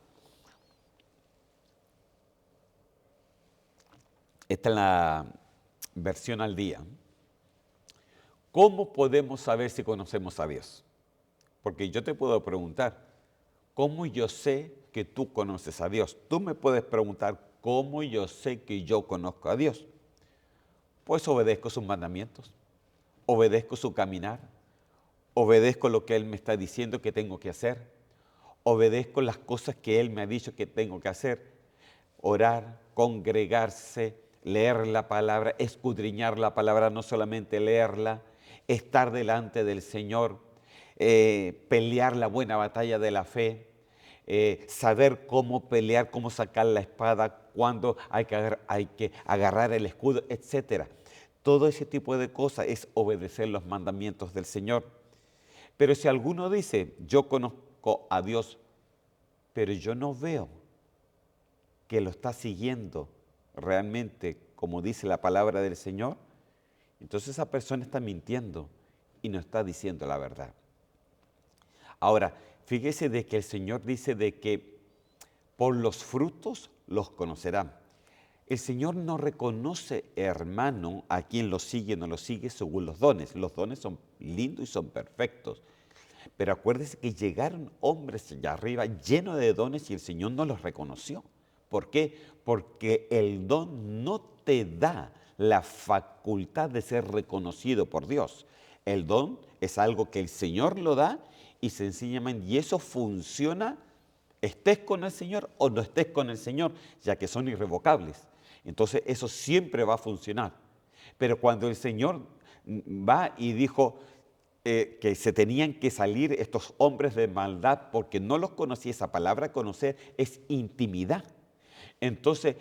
Esta es la versión al día. ¿Cómo podemos saber si conocemos a Dios? Porque yo te puedo preguntar, ¿cómo yo sé que tú conoces a Dios? Tú me puedes preguntar, ¿cómo yo sé que yo conozco a Dios? Pues obedezco sus mandamientos, obedezco su caminar, obedezco lo que Él me está diciendo que tengo que hacer, obedezco las cosas que Él me ha dicho que tengo que hacer, orar, congregarse, leer la palabra, escudriñar la palabra, no solamente leerla, estar delante del Señor, pelear la buena batalla de la fe, saber cómo pelear, cómo sacar la espada, cuándo hay que agarrar el escudo, etc. Todo ese tipo de cosas es obedecer los mandamientos del Señor. Pero si alguno dice, yo conozco a Dios, pero yo no veo que lo está siguiendo realmente como dice la palabra del Señor, entonces esa persona está mintiendo y no está diciendo la verdad. Ahora, fíjese de que el Señor dice de que por los frutos los conocerán. El Señor no reconoce, hermano, a quien lo sigue o no lo sigue según los dones. Los dones son lindos y son perfectos. Pero acuérdese que llegaron hombres allá arriba llenos de dones y el Señor no los reconoció. ¿Por qué? Porque el don no te da la facultad de ser reconocido por Dios. El don es algo que el Señor lo da y sencillamente, y eso funciona, estés con el Señor o no estés con el Señor, ya que son irrevocables. Entonces eso siempre va a funcionar. Pero cuando el Señor va y dijo que se tenían que salir estos hombres de maldad porque no los conocía, esa palabra conocer es intimidad. Entonces,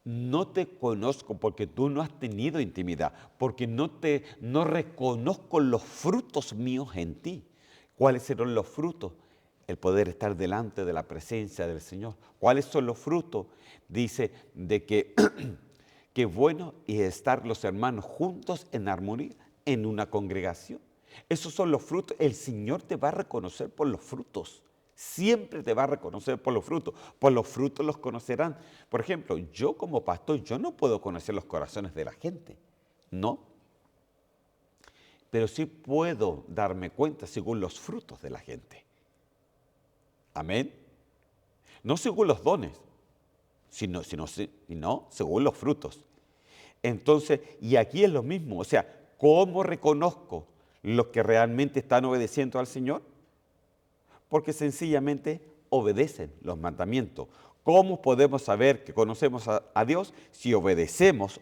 no te conozco porque tú no has tenido intimidad, porque no reconozco los frutos míos en ti. ¿Cuáles serán los frutos? El poder estar delante de la presencia del Señor. ¿Cuáles son los frutos? Dice de que qué bueno es estar los hermanos juntos en armonía en una congregación. Esos son los frutos. El Señor te va a reconocer por los frutos. Siempre te va a reconocer por los frutos. Por los frutos los conocerán. Por ejemplo, yo como pastor, yo no puedo conocer los corazones de la gente. No. Pero sí puedo darme cuenta según los frutos de la gente. Amén. No según los dones, sino según los frutos. Entonces, y aquí es lo mismo. O sea, ¿cómo reconozco los que realmente están obedeciendo al Señor? Porque sencillamente obedecen los mandamientos. ¿Cómo podemos saber que conocemos a Dios? Si obedecemos,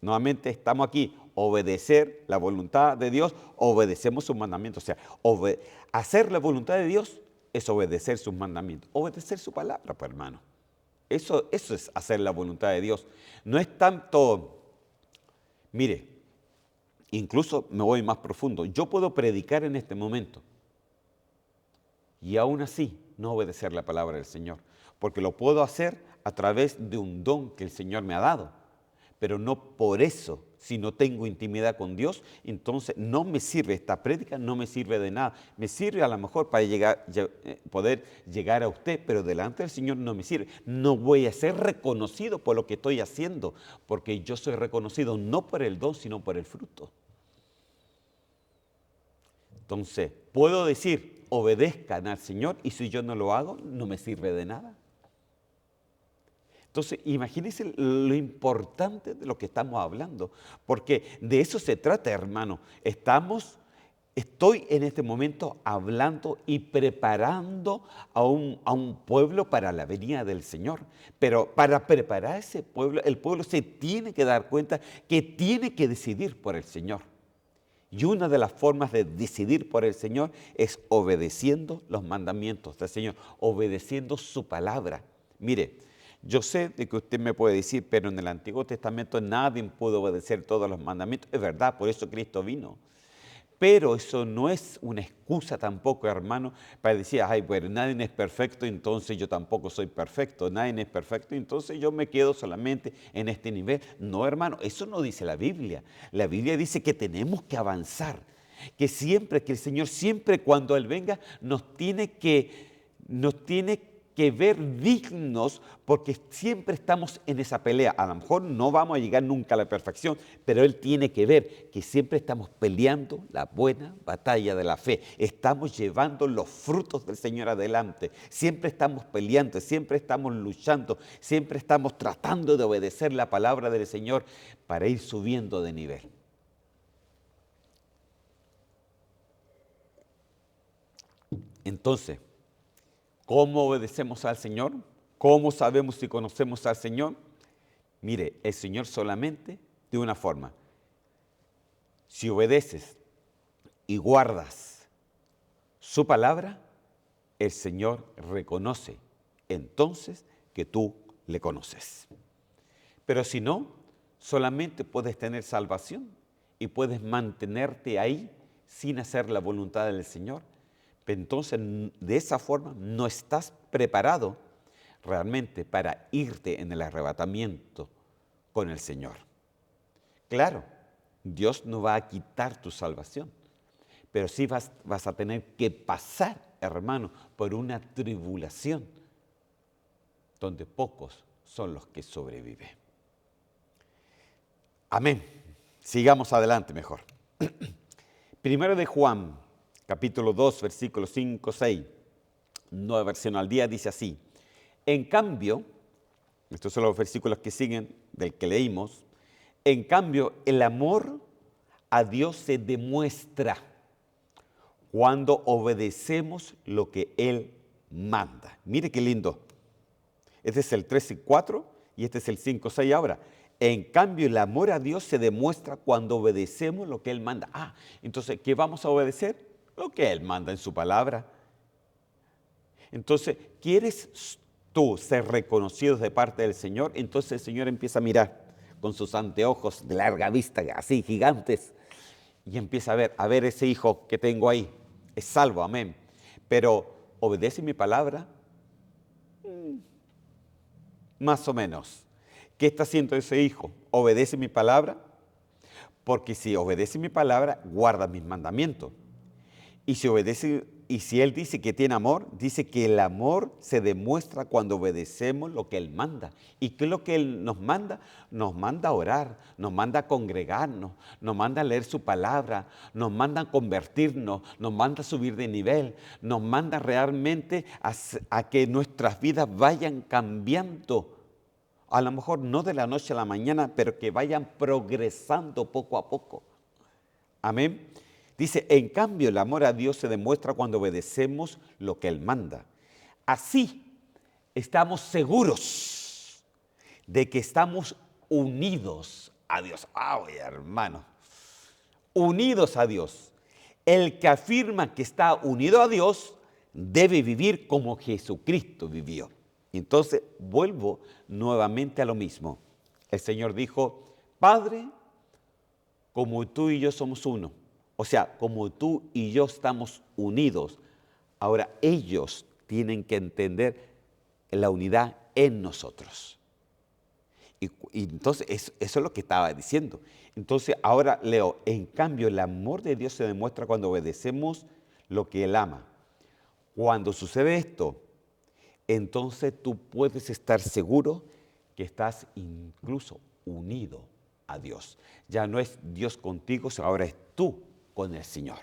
nuevamente estamos aquí, obedecer la voluntad de Dios, obedecemos sus mandamientos. O sea, hacer la voluntad de Dios es obedecer sus mandamientos, obedecer su palabra, pues hermano. Eso es hacer la voluntad de Dios. No es tanto, mire, incluso me voy más profundo. Yo puedo predicar en este momento y aún así no obedecer la palabra del Señor, porque lo puedo hacer a través de un don que el Señor me ha dado, pero no por eso, si no tengo intimidad con Dios, entonces no me sirve esta prédica, no me sirve de nada. Me sirve a lo mejor para poder llegar a usted, pero delante del Señor no me sirve. No voy a ser reconocido por lo que estoy haciendo, porque yo soy reconocido no por el don, sino por el fruto. Entonces, puedo decir, obedezcan al Señor, y si yo no lo hago, no me sirve de nada. Entonces, imagínense lo importante de lo que estamos hablando, porque de eso se trata, hermano. Estoy en este momento hablando y preparando a un pueblo para la venida del Señor. Pero para preparar ese pueblo, el pueblo se tiene que dar cuenta que tiene que decidir por el Señor. Y una de las formas de decidir por el Señor es obedeciendo los mandamientos del Señor, obedeciendo su palabra. Mire, yo sé de que usted me puede decir, pero en el Antiguo Testamento nadie pudo obedecer todos los mandamientos. Es verdad, por eso Cristo vino. Pero eso no es una excusa tampoco, hermano, para decir, ay, bueno, nadie es perfecto, entonces yo tampoco soy perfecto. Nadie es perfecto, entonces yo me quedo solamente en este nivel. No, hermano, eso no dice la Biblia. La Biblia dice que tenemos que avanzar, que el Señor siempre cuando Él venga nos tiene que ver dignos, porque siempre estamos en esa pelea. A lo mejor no vamos a llegar nunca a la perfección, pero Él tiene que ver que siempre estamos peleando la buena batalla de la fe. Estamos llevando los frutos del Señor adelante. Siempre estamos peleando, siempre estamos luchando, siempre estamos tratando de obedecer la palabra del Señor para ir subiendo de nivel. Entonces, ¿cómo obedecemos al Señor? ¿Cómo sabemos si conocemos al Señor? Mire, el Señor solamente de una forma. Si obedeces y guardas su palabra, el Señor reconoce entonces que tú le conoces. Pero si no, solamente puedes tener salvación y puedes mantenerte ahí sin hacer la voluntad del Señor. Entonces, de esa forma, no estás preparado realmente para irte en el arrebatamiento con el Señor. Claro, Dios no va a quitar tu salvación, pero sí vas a tener que pasar, hermano, por una tribulación donde pocos son los que sobreviven. Amén. Sigamos adelante mejor. Primero de Juan, capítulo 2, versículos 5, 6, nueva versión al día, dice así: En cambio, estos son los versículos que siguen del que leímos, en cambio, el amor a Dios se demuestra cuando obedecemos lo que Él manda. Mire qué lindo. Este es el 3 y 4 y este es el 5 y 6 ahora. En cambio, el amor a Dios se demuestra cuando obedecemos lo que Él manda. Entonces, ¿qué vamos a obedecer? Lo que Él manda en su palabra. Entonces, ¿quieres tú ser reconocido de parte del Señor? Entonces el Señor empieza a mirar con sus anteojos de larga vista, así gigantes, y empieza a ver ese hijo que tengo ahí, es salvo, amén. Pero, ¿obedece mi palabra? Más o menos. ¿Qué está haciendo ese hijo? ¿Obedece mi palabra? Porque si obedece mi palabra, guarda mis mandamientos. Y si obedece, y si Él dice que tiene amor, dice que el amor se demuestra cuando obedecemos lo que Él manda. ¿Y qué es lo que Él nos manda? Nos manda a orar, nos manda a congregarnos, nos manda a leer su palabra, nos manda a convertirnos, nos manda a subir de nivel, nos manda realmente a que nuestras vidas vayan cambiando. A lo mejor no de la noche a la mañana, pero que vayan progresando poco a poco. Amén. Dice, en cambio, el amor a Dios se demuestra cuando obedecemos lo que Él manda. Así estamos seguros de que estamos unidos a Dios. ¡Ay, hermano! Unidos a Dios. El que afirma que está unido a Dios debe vivir como Jesucristo vivió. Entonces, vuelvo nuevamente a lo mismo. El Señor dijo, Padre, como tú y yo somos uno. O sea, como tú y yo estamos unidos, ahora ellos tienen que entender la unidad en nosotros. Y entonces eso es lo que estaba diciendo. Entonces ahora leo, en cambio el amor de Dios se demuestra cuando obedecemos lo que Él ama. Cuando sucede esto, entonces tú puedes estar seguro que estás incluso unido a Dios. Ya no es Dios contigo, ahora es tú con el Señor.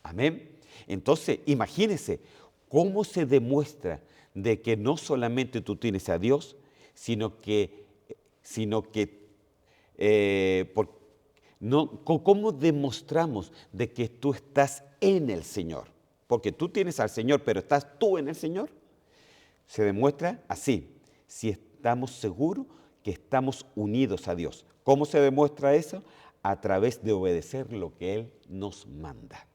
Amén. Entonces, imagínese cómo se demuestra de que no solamente tú tienes a Dios, sino que ¿cómo demostramos de que tú estás en el Señor? Porque tú tienes al Señor, pero ¿estás tú en el Señor? Se demuestra así, si estamos seguros que estamos unidos a Dios. ¿Cómo se demuestra eso? A través de obedecer lo que Él nos manda.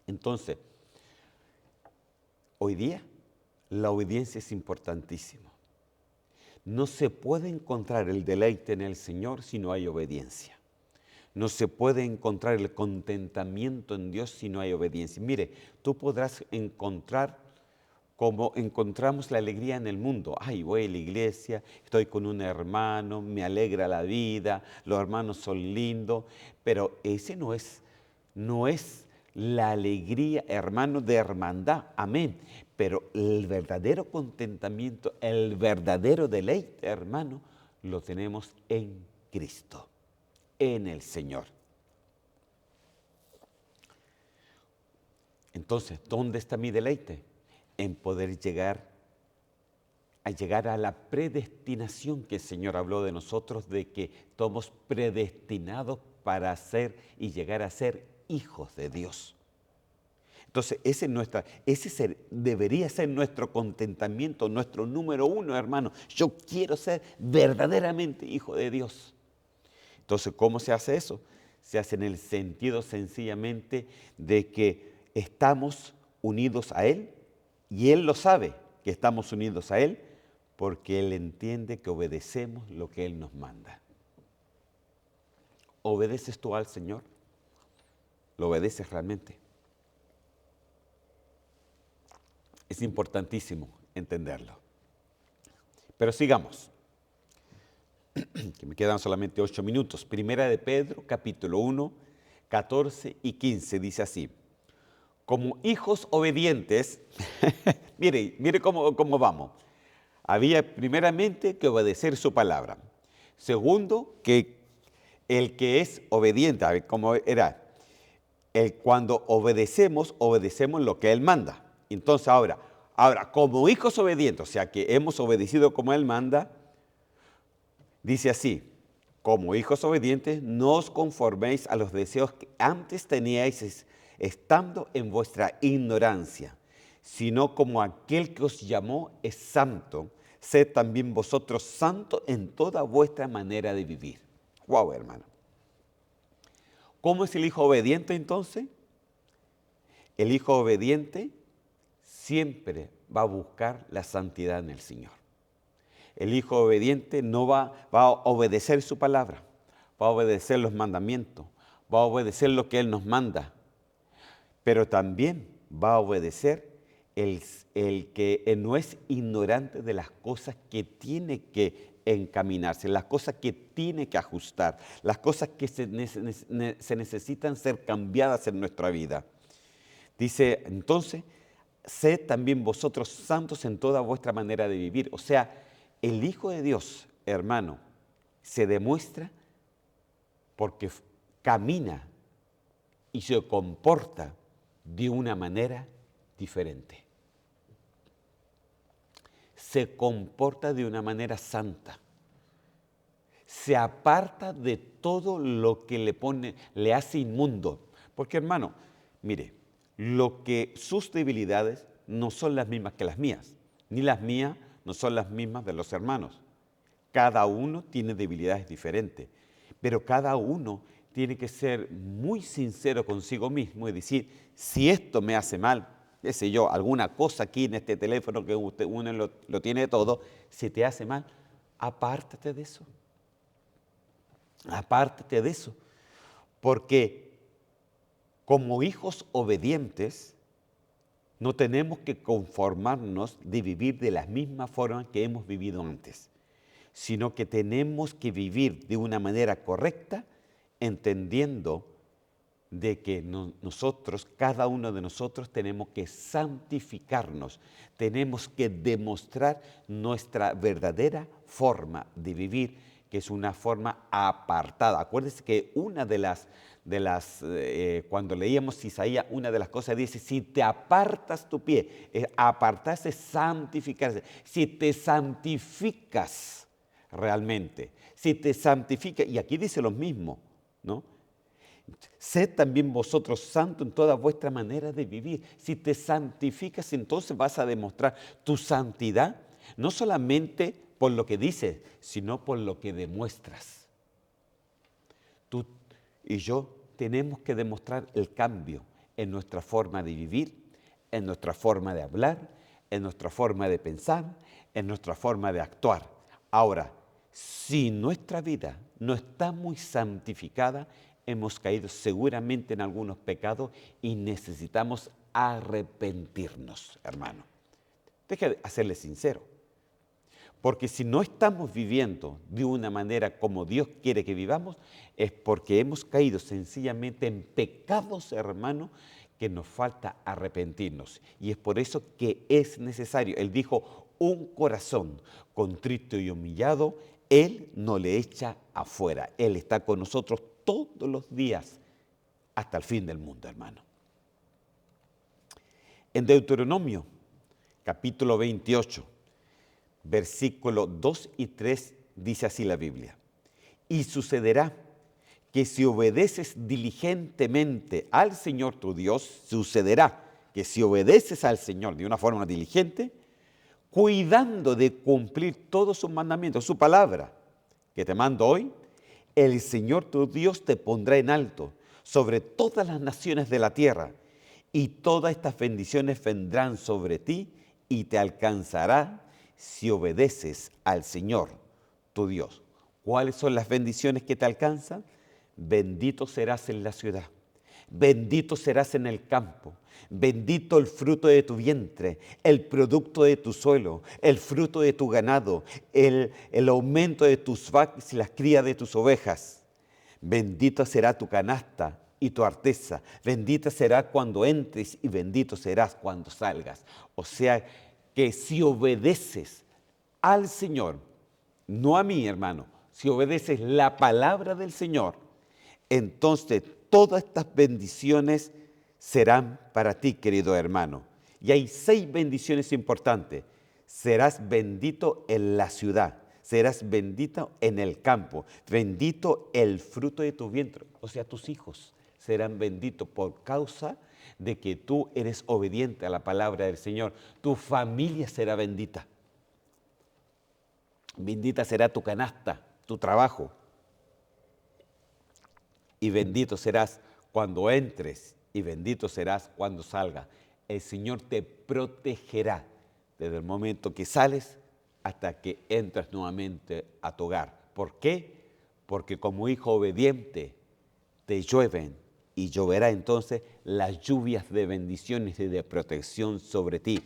Entonces, hoy día la obediencia es importantísima. No se puede encontrar el deleite en el Señor si no hay obediencia. No se puede encontrar el contentamiento en Dios si no hay obediencia. Mire, tú podrás encontrar como encontramos la alegría en el mundo. Ay, voy a la iglesia, estoy con un hermano, me alegra la vida, los hermanos son lindos, pero ese no es la alegría, hermano, de hermandad. Amén. Pero el verdadero contentamiento, el verdadero deleite, hermano, lo tenemos en Cristo, en el Señor. Entonces, ¿dónde está mi deleite? En poder llegar a la predestinación que el Señor habló de nosotros, de que somos predestinados para ser y llegar a ser hijos de Dios. Entonces, ese debería ser nuestro contentamiento, nuestro número uno, hermano. Yo quiero ser verdaderamente hijo de Dios. Entonces, ¿cómo se hace eso? Se hace en el sentido sencillamente de que estamos unidos a Él y Él lo sabe que estamos unidos a Él porque Él entiende que obedecemos lo que Él nos manda. ¿Obedeces tú al Señor? ¿Lo obedeces realmente? Es importantísimo entenderlo. Pero sigamos, que me quedan solamente 8 minutos. Primera de Pedro, capítulo 1, 14 y 15, dice así. Como hijos obedientes, mire cómo vamos. Había primeramente que obedecer su palabra. Segundo, que el que es obediente, a ver cómo era, cuando obedecemos lo que Él manda. Entonces ahora, Ahora, como hijos obedientes, o sea que hemos obedecido como Él manda, dice así, como hijos obedientes, no os conforméis a los deseos que antes teníais estando en vuestra ignorancia, sino como aquel que os llamó es santo, sed también vosotros santos en toda vuestra manera de vivir. Wow, hermano. ¿Cómo es el hijo obediente entonces? El hijo obediente siempre va a buscar la santidad en el Señor. El hijo obediente no va a obedecer su palabra, va a obedecer los mandamientos, va a obedecer lo que Él nos manda, pero también va a obedecer el que no es ignorante de las cosas que tiene que encaminarse, las cosas que tiene que ajustar, las cosas que se necesitan ser cambiadas en nuestra vida. Dice entonces, sed también vosotros santos en toda vuestra manera de vivir. O sea, el Hijo de Dios, hermano, se demuestra porque camina y se comporta de una manera diferente. Se comporta de una manera santa. Se aparta de todo lo que le hace inmundo. Porque, hermano, mire, sus debilidades no son las mismas que las mías, ni las mías no son las mismas de los hermanos. Cada uno tiene debilidades diferentes, pero cada uno tiene que ser muy sincero consigo mismo y decir, si esto me hace mal, qué sé yo, alguna cosa aquí en este teléfono que uno lo tiene todo, si te hace mal, apártate de eso. Apártate de eso, porque como hijos obedientes, no tenemos que conformarnos de vivir de la misma forma que hemos vivido antes, sino que tenemos que vivir de una manera correcta, entendiendo de que nosotros, cada uno de nosotros, tenemos que santificarnos, tenemos que demostrar nuestra verdadera forma de vivir, que es una forma apartada. Acuérdense que una de las cuando leíamos Isaías, una de las cosas dice, si te apartas tu pie, apartarse, santificarse, si te santificas realmente, si te santificas, y aquí dice lo mismo, ¿no? Sed también vosotros santos en toda vuestra manera de vivir. Si te santificas, entonces vas a demostrar tu santidad, no solamente por lo que dices, sino por lo que demuestras. Tú y yo tenemos que demostrar el cambio en nuestra forma de vivir, en nuestra forma de hablar, en nuestra forma de pensar, en nuestra forma de actuar. Ahora, si nuestra vida no está muy santificada, hemos caído seguramente en algunos pecados y necesitamos arrepentirnos, hermano. Deje de serle sincero. Porque si no estamos viviendo de una manera como Dios quiere que vivamos, es porque hemos caído sencillamente en pecados, hermano, que nos falta arrepentirnos. Y es por eso que es necesario. Él dijo, un corazón contrito y humillado, Él no le echa afuera. Él está con nosotros todos los días hasta el fin del mundo, hermano. En Deuteronomio, capítulo 28, versículos 2 y 3, dice así la Biblia. Y sucederá que si obedeces diligentemente al Señor tu Dios, sucederá que si obedeces al Señor de una forma diligente, cuidando de cumplir todos sus mandamientos, su palabra que te mando hoy, el Señor tu Dios te pondrá en alto sobre todas las naciones de la tierra, y todas estas bendiciones vendrán sobre ti y te alcanzará si obedeces al Señor tu Dios. ¿Cuáles son las bendiciones que te alcanzan? Bendito serás en la ciudad, bendito serás en el campo, bendito el fruto de tu vientre, el producto de tu suelo, el fruto de tu ganado, el aumento de tus vacas y las crías de tus ovejas. Bendito será tu canasta y tu arteza, bendita será cuando entres y bendito serás cuando salgas. O sea que si obedeces al Señor, no a mí, hermano, si obedeces la palabra del Señor, entonces todas estas bendiciones serán para ti, querido hermano. Y hay 6 bendiciones importantes. Serás bendito en la ciudad, serás bendito en el campo, bendito el fruto de tu vientre, o sea, tus hijos serán benditos por causa de que tú eres obediente a la palabra del Señor. Tu familia será bendita. Bendita será tu canasta, tu trabajo. Y bendito serás cuando entres y bendito serás cuando salgas. El Señor te protegerá desde el momento que sales hasta que entras nuevamente a tu hogar. ¿Por qué? Porque como hijo obediente te llueven y lloverá entonces las lluvias de bendiciones y de protección sobre ti.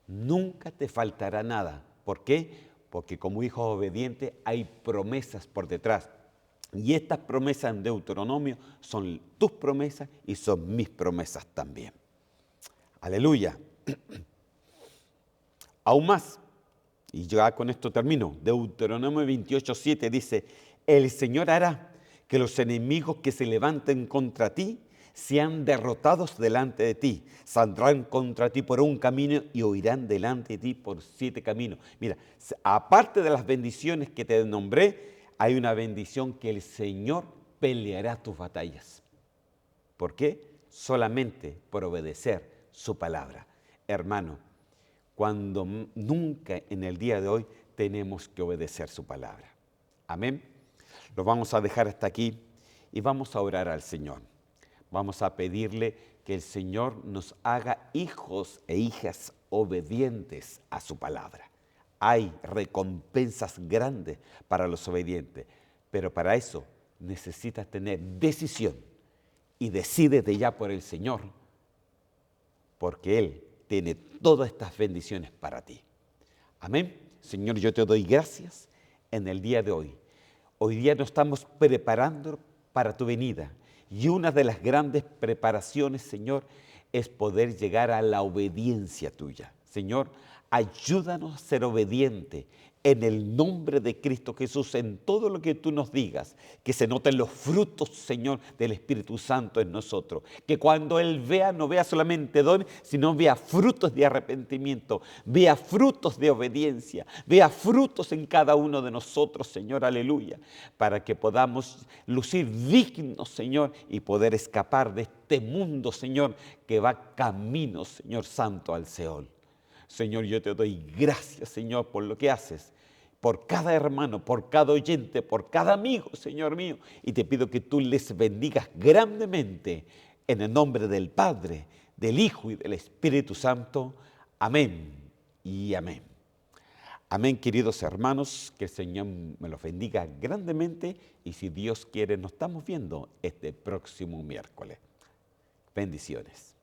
Nunca te faltará nada. ¿Por qué? Porque como hijo obediente hay promesas por detrás. Y estas promesas en Deuteronomio son tus promesas y son mis promesas también. Aleluya. Aún más, y ya con esto termino, Deuteronomio 28:7 dice, el Señor hará que los enemigos que se levanten contra ti sean derrotados delante de ti. Saldrán contra ti por un camino y huirán delante de ti por 7 caminos. Mira, aparte de las bendiciones que te nombré, hay una bendición que el Señor peleará tus batallas. ¿Por qué? Solamente por obedecer su palabra. Hermano, cuando nunca en el día de hoy tenemos que obedecer su palabra. Amén. Lo vamos a dejar hasta aquí y vamos a orar al Señor. Vamos a pedirle que el Señor nos haga hijos e hijas obedientes a su palabra. Hay recompensas grandes para los obedientes, pero para eso necesitas tener decisión y decídete ya por el Señor, porque Él tiene todas estas bendiciones para ti. Amén. Señor, yo te doy gracias en el día de hoy. Hoy día nos estamos preparando para tu venida. Y una de las grandes preparaciones, Señor, es poder llegar a la obediencia tuya. Señor, ayúdanos a ser obedientes en el nombre de Cristo Jesús, en todo lo que tú nos digas, que se noten los frutos, Señor, del Espíritu Santo en nosotros. Que cuando Él vea, no vea solamente dones, sino vea frutos de arrepentimiento, vea frutos de obediencia, vea frutos en cada uno de nosotros, Señor, aleluya, para que podamos lucir dignos, Señor, y poder escapar de este mundo, Señor, que va camino, Señor Santo, al Seol. Señor, yo te doy gracias, Señor, por lo que haces, por cada hermano, por cada oyente, por cada amigo, Señor mío. Y te pido que tú les bendigas grandemente en el nombre del Padre, del Hijo y del Espíritu Santo. Amén y amén. Amén, queridos hermanos, que el Señor me los bendiga grandemente y si Dios quiere nos estamos viendo este próximo miércoles. Bendiciones.